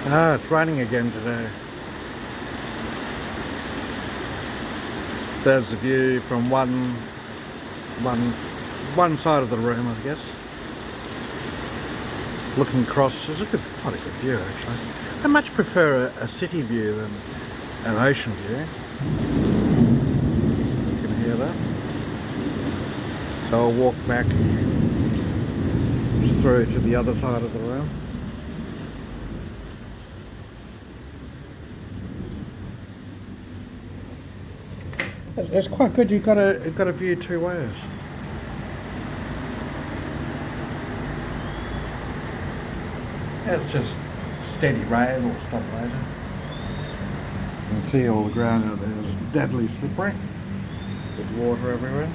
Ah, it's raining again today. There's the view from one, one side of the room, I guess. Looking across, it's quite a good view actually. I much prefer a city view than an ocean view. You can hear that. So I'll walk back through to the other side of the room. It's quite good. You've got a view two ways. It's just steady rain or stop later. You can see all the ground out there is deadly slippery with water everywhere.